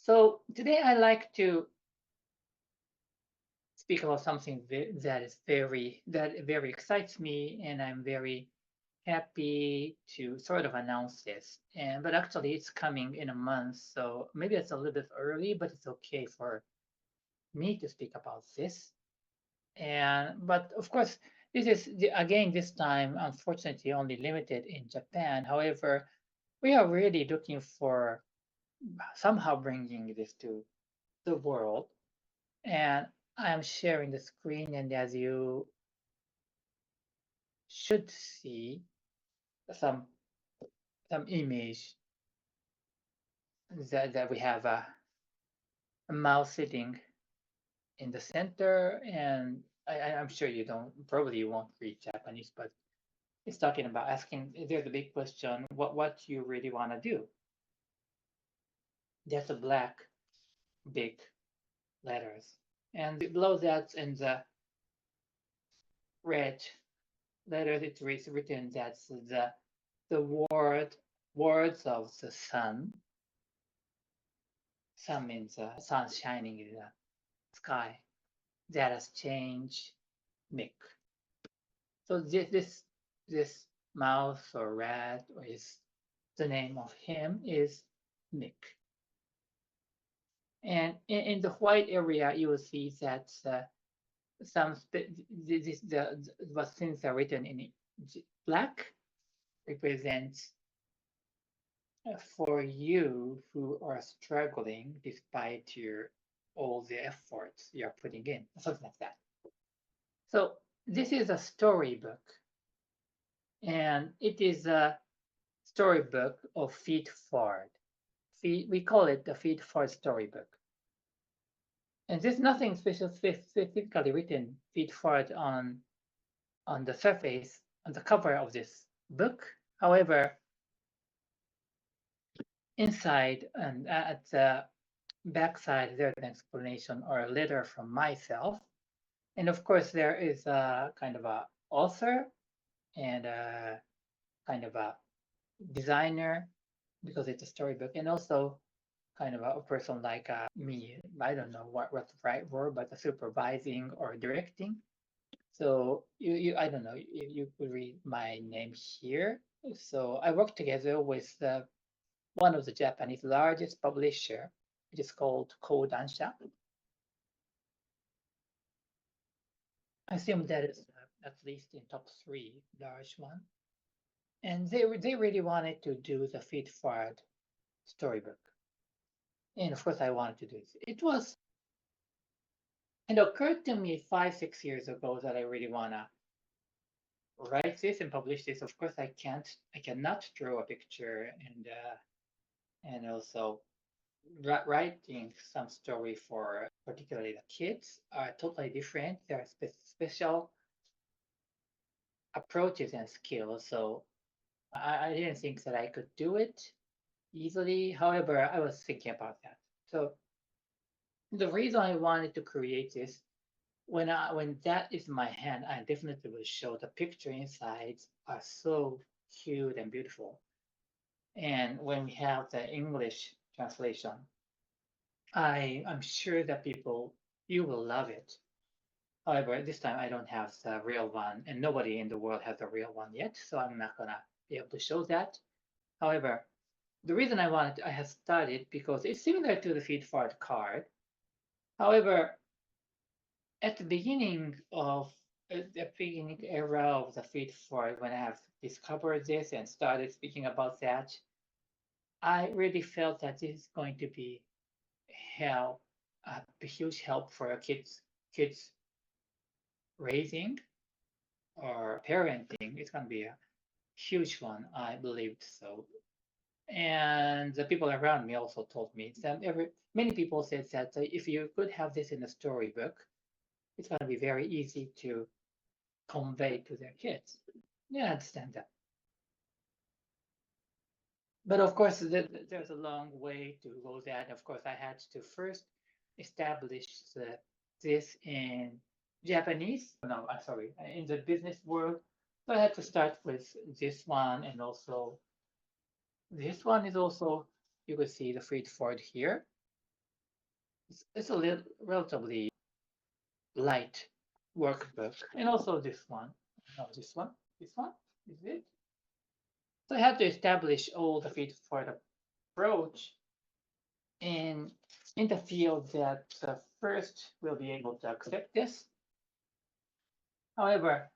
So today I like to speak about something that very excites me, and I'm very happy to sort of announce this. And but actually, it's coming in a month, so maybe it's a little bit early, but it's okay for me to speak about this. And but of course, this is again this time unfortunately only limited in Japan. However, we are really looking for somehow bringing this to the world. And I'm sharing the screen, and as you should see some some image that we have a mouse sitting in the center, and I'm sure you don't probably you won't read Japanese, but it's talking about asking. There's a big question: what you really want to do? There's a black big letters, and below that in the red letters it's written that's the words of the sun. Sun means sun shining in the sky. That has changed Mick. So this mouse or rat or is the name of him is Mick. And in the white area, you will see that some what things are written in black represents for you who are struggling despite your all the efforts you're putting in, something like that. So this is a storybook, and it is a storybook of feed forward. We call it the feed forward storybook. And there's nothing specifically written feed forward on the surface, on the cover of this book. However, inside and at the backside, there's an explanation or a letter from myself. And of course, there is a kind of a author and a kind of a designer because it's a storybook, and also kind of a person like me. I don't know what's the right word, but a supervising or directing. So I don't know, you could read my name here. So I work together with one of the Japanese largest publisher, which is called Kodansha. I assume that is at least in top three large one. And they really wanted to do the feed forward storybook. And of course I wanted to do it. It occurred to me 5, 6 years ago that I really wanna write this and publish this. Of course I cannot draw a picture and also writing some story for particularly the kids are totally different. There are special approaches and skills. So I didn't think that I could do it easily. However, I was thinking about that. So the reason I wanted to create this, when that is my hand, I definitely will show the picture inside are so cute and beautiful. And when we have the English translation, I'm sure that you will love it. However, this time I don't have the real one, and nobody in the world has the real one yet, so I'm not gonna be able to show that. However, the reason I have started because it's similar to the feed forward card. However, at the beginning era of the feed forward, when I have discovered this and started speaking about that, I really felt that this is going to be help, a huge help for kids raising or parenting. It's going to be a huge one, I believed so. And the people around me also told me that many people said that if you could have this in a storybook, it's going to be very easy to convey to their kids. Yeah, I understand that. But of course, there's a long way to go that. Of course, I had to first establish this in Japanese. No, I'm sorry, in the business world. So I had to start with this one, and also this one is also, you can see the feed forward here. It's a relatively light workbook, and also this one. No, this one is it. So I had to establish all the feet for the approach in in the field that first will be able to accept this. However,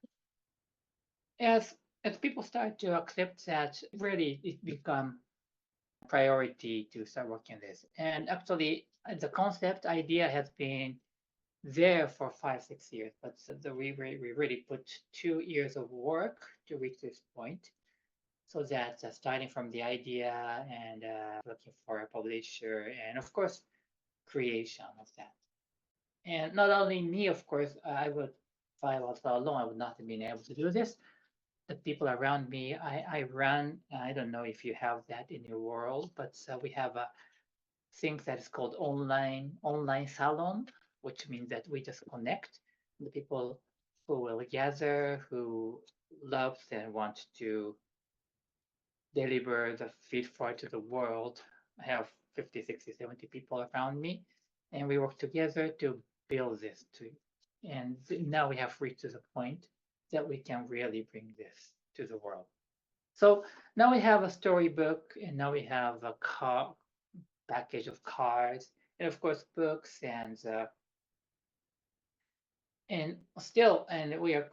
as as people start to accept that, really it become priority to start working on this. And actually, the concept idea has been there for 5, 6 years, but we really put 2 years of work to reach this point. So that starting from the idea and looking for a publisher, and of course, creation of that. And not only me, of course, if I was alone, I would not have been able to do this. The people around me, I run, I don't know if you have that in your world, but we have a thing that is called online salon, which means that we just connect the people who will gather, who loves and want to deliver the feed forward to the world. I have 50, 60, 70 people around me, and we work together to build this to. And now we have reached to the point that we can really bring this to the world. So now we have a storybook, and now we have a package of cards, and of course books, and still, and we are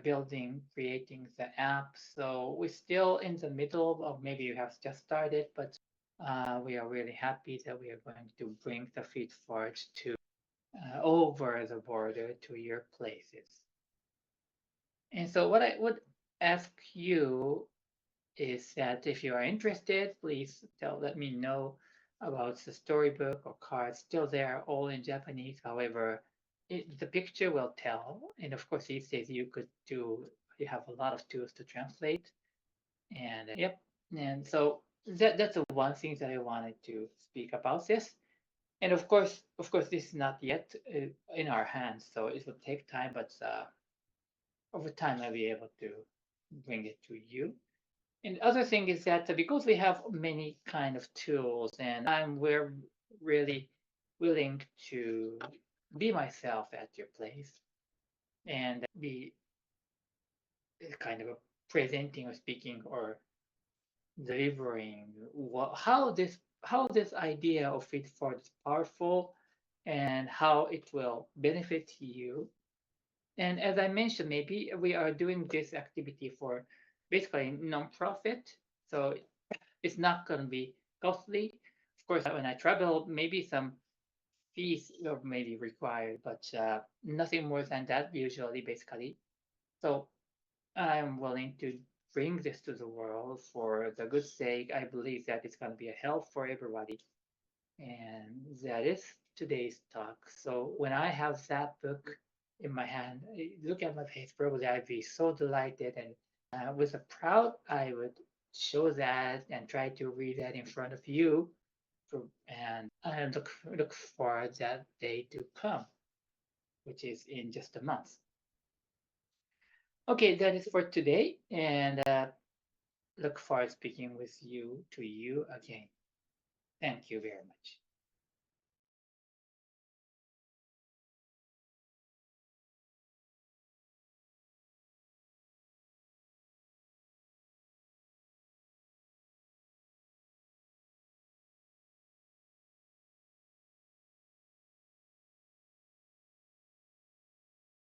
building, creating the app. So we're still in the middle of, maybe you have just started, but we are really happy that we are going to bring the feed forward to over the border to your places. And so what I would ask you is that if you are interested, please let me know about the storybook or cards. Still there, all in Japanese. However, the picture will tell. And of course, these days you have a lot of tools to translate. And yep. And so that's the one thing that I wanted to speak about this. And of course, this is not yet in our hands, so it will take time. But over time, I'll be able to bring it to you. And the other thing is that because we have many kind of tools, and we're really willing to be myself at your place and be kind of presenting or speaking or delivering how this idea of Fit Forward is powerful and how it will benefit you. And as I mentioned, maybe we are doing this activity for basically non-profit. So it's not going to be costly. Of course, when I travel, maybe some fees are maybe required, but nothing more than that usually, basically. So I'm willing to bring this to the world for the good sake. I believe that it's going to be a help for everybody. And that is today's talk. So when I have that book in my hand, look at my face, probably I'd be so delighted. And with a proud, I would show that and try to read that in front of you. And I look for that day to come, which is in just a month. Okay, that is for today. And look forward to speaking with you again. Thank you very much.